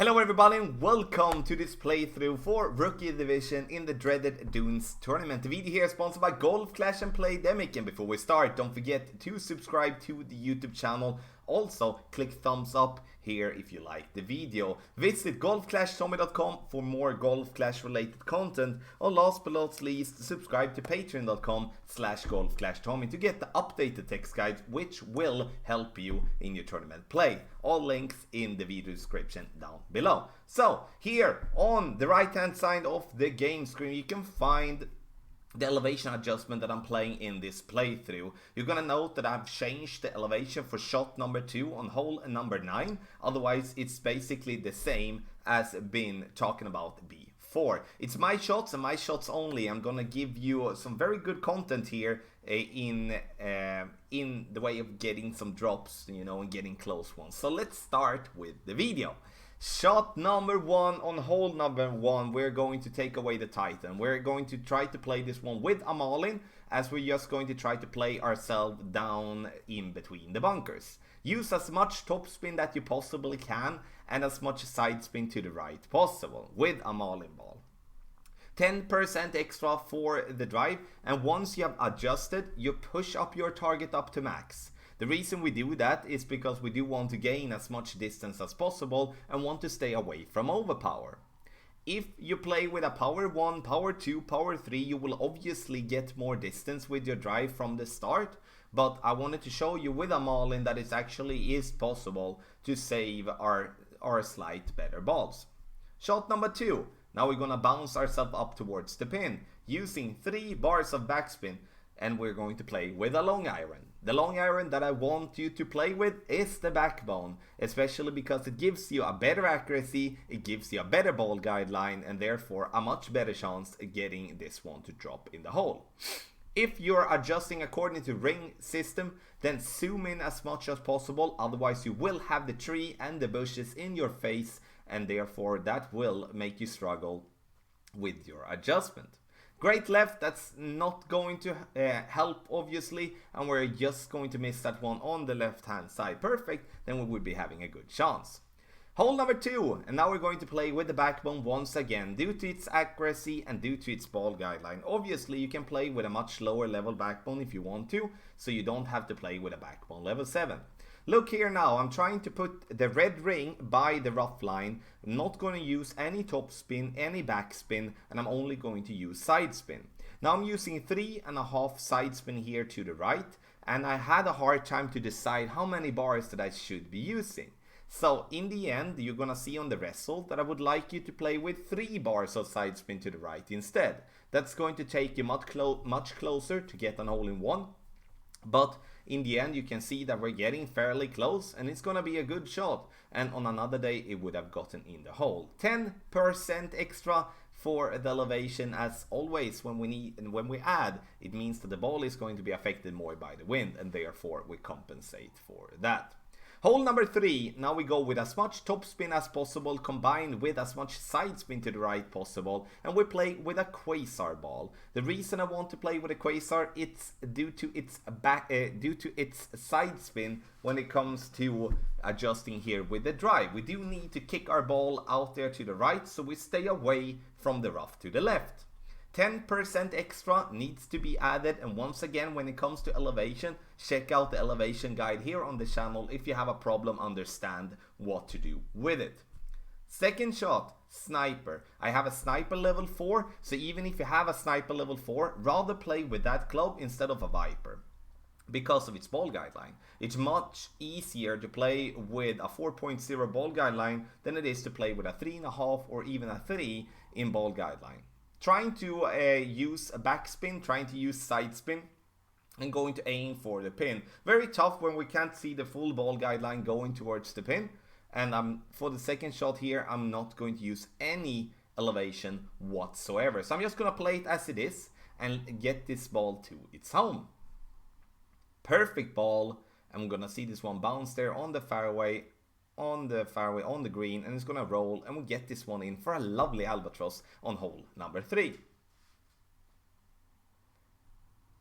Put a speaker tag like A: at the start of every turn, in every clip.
A: Hello everybody and welcome to this playthrough for Rookie Division in the dreaded Dunes tournament. The video here is sponsored by Golf Clash and Playdemic, and before we start, don't forget to subscribe to the YouTube channel. Also, click thumbs up here if you like the video. Visit golfclashtommy.com for more Golf Clash related content. And last but not least, subscribe to patreon.com/golfclashtommy to get the updated text guides, which will help you in your tournament play. All links in the video description down below. So, here on the right hand side of the game screen, you can find the elevation adjustment that I'm playing in this playthrough. You're gonna note that I've changed the elevation for shot number 2 on hole number 9. Otherwise, it's basically the same as been talking about before. It's my shots and my shots only. I'm gonna give you some very good content here in the way of getting some drops, you know, and getting close ones. So let's start with the video. Shot number 1 on hole number 1, we're going to take away the Titan. We're going to try to play this one with a Malin, as we're just going to try to play ourselves down in between the bunkers. Use as much topspin that you possibly can and as much side spin to the right possible with a Malin ball. 10% extra for the drive, and once you have adjusted, you push up your target up to max. The reason we do that is because we do want to gain as much distance as possible and want to stay away from overpower. If you play with a power 1, power 2, power 3, you will obviously get more distance with your drive from the start, but I wanted to show you with a Malin that it actually is possible to save our slight better balls. Shot number 2. Now we're gonna bounce ourselves up towards the pin using 3 bars of backspin, and we're going to play with a long iron. The long iron that I want you to play with is the backbone, especially because it gives you a better accuracy, it gives you a better ball guideline, and therefore a much better chance of getting this one to drop in the hole. If you're adjusting according to ring system, then zoom in as much as possible, otherwise you will have the tree and the bushes in your face, and therefore that will make you struggle with your adjustment. Great left, that's not going to help obviously, and we're just going to miss that one on the left hand side. Perfect, then we would be having a good chance. Hole number 2, and now we're going to play with the backbone once again, due to its accuracy and due to its ball guideline. Obviously you can play with a much lower level backbone if you want to, so you don't have to play with a backbone level 7. Look here now, I'm trying to put the red ring by the rough line. I'm not going to use any top spin, any back spin, and I'm only going to use side spin. Now I'm using 3.5 side spin here to the right, and I had a hard time to decide how many bars that I should be using. So in the end, you're gonna see on the result that I would like you to play with 3 bars of side spin to the right instead. That's going to take you much closer to get an hole-in-one. But in the end you can see that we're getting fairly close, and it's gonna be a good shot, and on another day it would have gotten in the hole. 10% extra for the elevation, as always when we add, it means that the ball is going to be affected more by the wind, and therefore we compensate for that. Hole number 3, now we go with as much topspin as possible combined with as much side spin to the right possible, and we play with a quasar ball. The reason I want to play with a quasar, it's due to its side spin when it comes to adjusting here with the drive. We do need to kick our ball out there to the right, so we stay away from the rough to the left. 10% extra needs to be added, and once again when it comes to elevation, check out the elevation guide here on the channel if you have a problem understand what to do with it. Second shot, sniper. I have a sniper level 4, so even if you have a sniper level 4, rather play with that club instead of a viper, because of its ball guideline. It's much easier to play with a 4.0 ball guideline than it is to play with a 3.5 or even a 3 in ball guideline. Trying to use a backspin, trying to use side spin, and going to aim for the pin. Very tough when we can't see the full ball guideline going towards the pin. And for the second shot here, I'm not going to use any elevation whatsoever. So I'm just going to play it as it is and get this ball to its home. Perfect ball. I'm going to see this one bounce there on the fairway. On the green, and it's gonna roll, and we'll get this one in for a lovely albatross on hole number 3.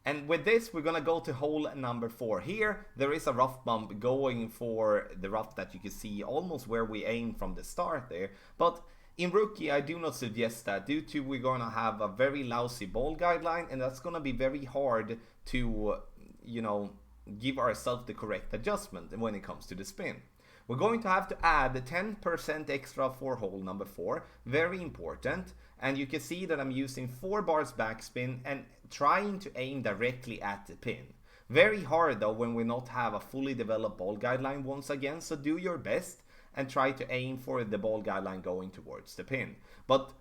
A: And with this, we're gonna go to hole number 4. Here, there is a rough bump going for the rough that you can see almost where we aim from the start there. But in Rookie, I do not suggest that due to we're gonna have a very lousy ball guideline, and that's gonna be very hard to, give ourselves the correct adjustment when it comes to the spin. We're going to have to add the 10% extra for hole number 4, very important. And you can see that I'm using 4 bars backspin and trying to aim directly at the pin. Very hard though when we not have a fully developed ball guideline once again, so do your best and try to aim for the ball guideline going towards the pin. But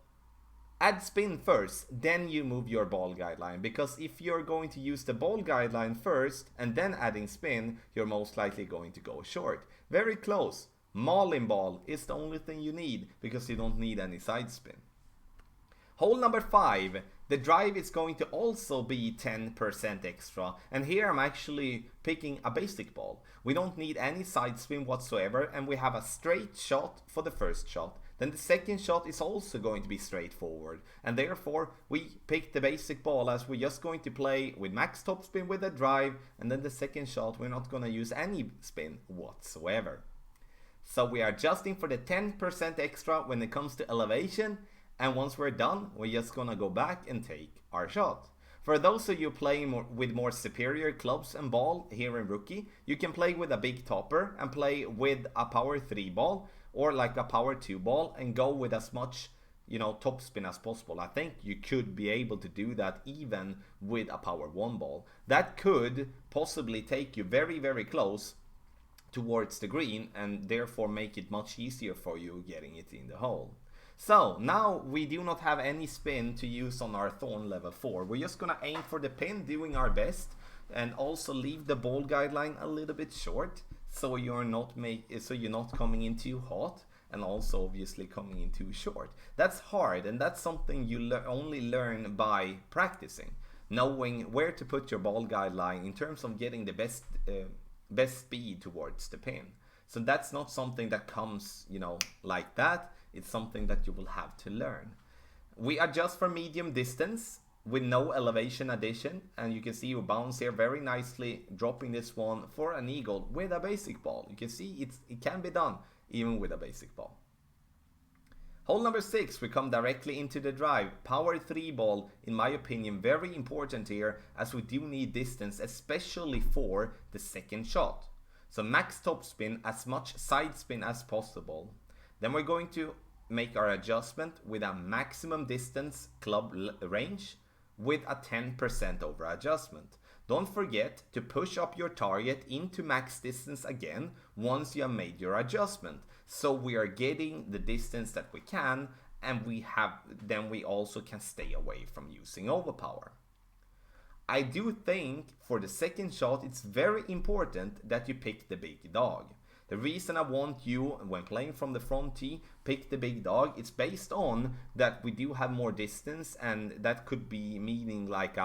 A: add spin first, then you move your ball guideline, because if you're going to use the ball guideline first and then adding spin, you're most likely going to go short. Very close. Marlin ball is the only thing you need because you don't need any side spin. Hole number 5, the drive is going to also be 10% extra, and here I'm actually picking a basic ball. We don't need any side spin whatsoever, and we have a straight shot for the first shot. Then the second shot is also going to be straightforward, and therefore we pick the basic ball as we're just going to play with max topspin with a drive, and then the second shot we're not going to use any spin whatsoever. So we are adjusting for the 10% extra when it comes to elevation, and once we're done, we're just gonna go back and take our shot. For those of you playing with more superior clubs and ball here in Rookie, you can play with a big topper and play with a power 3 ball or like a power 2 ball and go with as much topspin as possible. I think you could be able to do that even with a power 1 ball. That could possibly take you very, very close towards the green and therefore make it much easier for you getting it in the hole. So now we do not have any spin to use on our thorn level 4. We're just gonna aim for the pin, doing our best, and also leave the ball guideline a little bit short, so you're not coming in too hot, and also obviously coming in too short. That's hard, and that's something you only learn by practicing, knowing where to put your ball guideline in terms of getting the best speed towards the pin. So that's not something that comes, like that. It's something that you will have to learn. We adjust for medium distance with no elevation addition, and you can see you bounce here very nicely, dropping this one for an eagle with a basic ball. You can see it can be done even with a basic ball. Hole number 6, we come directly into the drive. Power 3 ball, in my opinion, very important here, as we do need distance, especially for the second shot. So max topspin, as much side spin as possible. Then we're going to make our adjustment with a maximum distance club range with a 10% over adjustment. Don't forget to push up your target into max distance again once you have made your adjustment. So we are getting the distance that we can, and then we also can stay away from using overpower. I do think for the second shot it's very important that you pick the big dog. The reason I want you, when playing from the front tee, pick the big dog, it's based on that we do have more distance, and that could be meaning like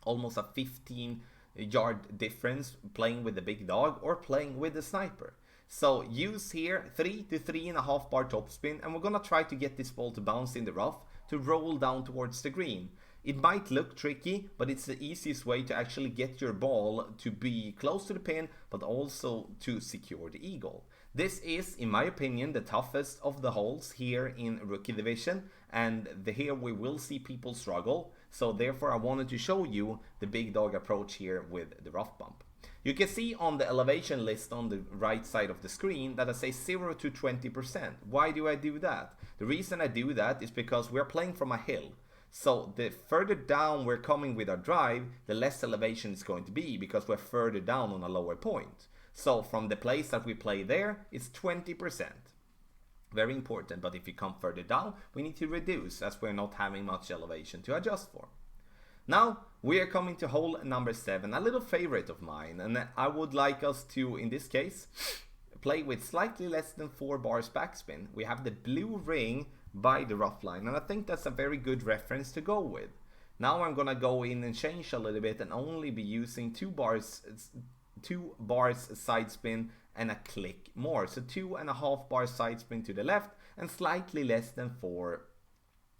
A: almost a 15-yard difference playing with the big dog or playing with the sniper. So use here 3 to 3.5 bar topspin, and we're gonna try to get this ball to bounce in the rough to roll down towards the green. It might look tricky, but it's the easiest way to actually get your ball to be close to the pin, but also to secure the eagle. This is, in my opinion, the toughest of the holes here in Rookie Division, and here we will see people struggle. So therefore I wanted to show you the big dog approach here with the rough bump. You can see on the elevation list on the right side of the screen that I say 0 to 20%. Why do I do that? The reason I do that is because we're playing from a hill. So the further down we're coming with our drive, the less elevation is going to be because we're further down on a lower point. So from the place that we play there, it's 20%. Very important, but if you come further down, we need to reduce as we're not having much elevation to adjust for. Now we are coming to hole number 7, a little favorite of mine, and I would like us to, in this case, play with slightly less than 4 bars backspin. We have the blue ring by the rough line, and I think that's a very good reference to go with. Now I'm gonna go in and change a little bit and only be using 2 bars side spin and a click more. So 2.5 bars side spin to the left and slightly less than 4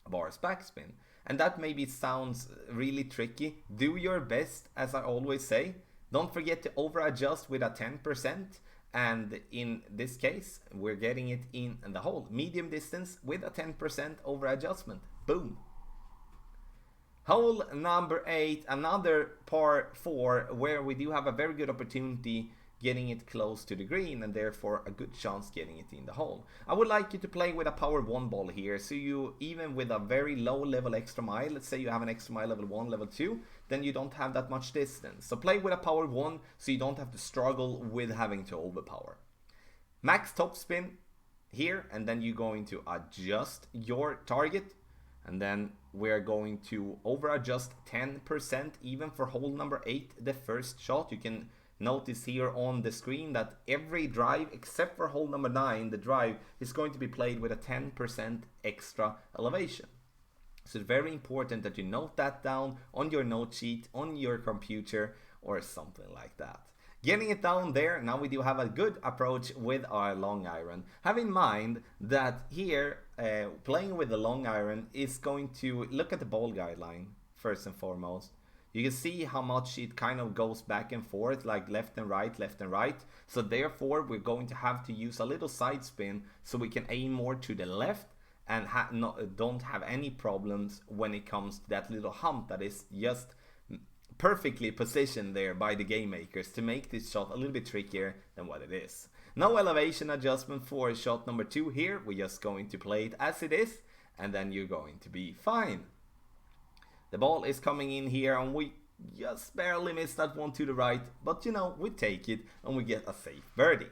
A: bars backspin. And that maybe sounds really tricky. Do your best, as I always say. Don't forget to over adjust with a 10%. And in this case, we're getting it in the hole. Medium distance with a 10% over adjustment. Boom. Hole number 8, another par 4, where we do have a very good opportunity getting it close to the green, and therefore a good chance getting it in the hole. I would like you to play with a power 1 ball here, so you, even with a very low level extra mile, let's say you have an extra mile level 1, level 2, then you don't have that much distance. So play with a power 1, so you don't have to struggle with having to overpower. Max topspin here, and then you're going to adjust your target, and then we're going to over adjust 10% even for hole number 8, the first shot. You can notice here on the screen that every drive except for hole number 9, the drive, is going to be played with a 10% extra elevation. So it's very important that you note that down on your note sheet, on your computer, or something like that. Getting it down there, now we do have a good approach with our long iron. Have in mind that here, playing with the long iron is going to look at the ball guideline first and foremost. You can see how much it kind of goes back and forth, like left and right, left and right. So therefore, we're going to have to use a little side spin so we can aim more to the left and don't have any problems when it comes to that little hump that is just perfectly positioned there by the game makers to make this shot a little bit trickier than what it is. No elevation adjustment for shot number 2 here. We're just going to play it as it is, and then you're going to be fine. The ball is coming in here, and we just barely missed that one to the right, but you know, we take it and we get a safe birdie.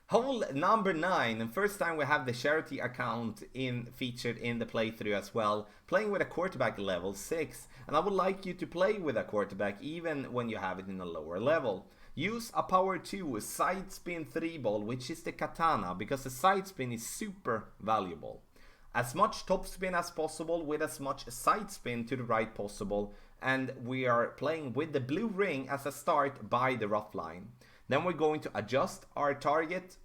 A: Hole number 9, and first time we have the charity account featured in the playthrough as well, playing with a quarterback level 6, and I would like you to play with a quarterback even when you have it in a lower level. Use a power 2 side spin 3 ball, which is the katana, because the side spin is super valuable. As much top spin as possible with as much side spin to the right possible, and we are playing with the blue ring as a start by the rough line. Then we're going to adjust our target,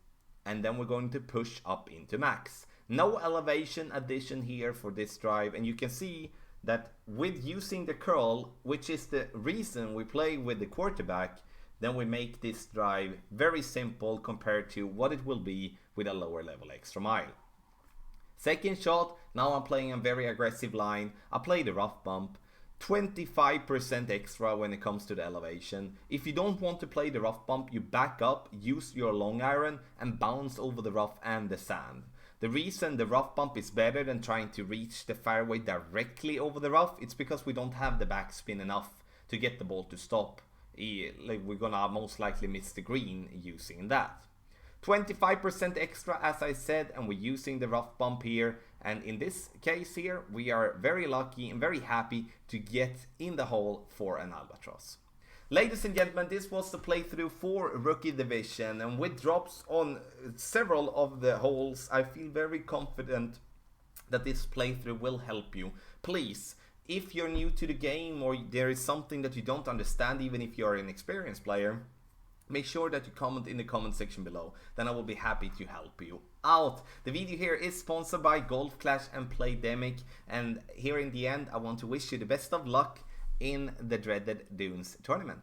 A: and then we're going to push up into max. No elevation addition here for this drive, and you can see that with using the curl, which is the reason we play with the quarterback, then we make this drive very simple compared to what it will be with a lower level extra mile. Second shot, now I'm playing a very aggressive line. I play the rough bump. 25% extra when it comes to the elevation. If you don't want to play the rough bump, you back up, use your long iron and bounce over the rough and the sand. The reason the rough bump is better than trying to reach the fairway directly over the rough, it's because we don't have the backspin enough to get the ball to stop. We're gonna most likely miss the green using that. 25% extra, as I said, and we're using the rough bump here, and in this case here we are very lucky and very happy to get in the hole for an albatross. Ladies and gentlemen, this was the playthrough for Rookie Division, and with drops on several of the holes, I feel very confident that this playthrough will help you. Please, if you're new to the game or there is something that you don't understand, even if you're an experienced player, make sure that you comment in the comment section below, then I will be happy to help you out. The video here is sponsored by Golf Clash and Playdemic, and here in the end I want to wish you the best of luck in the dreaded Dunes tournament.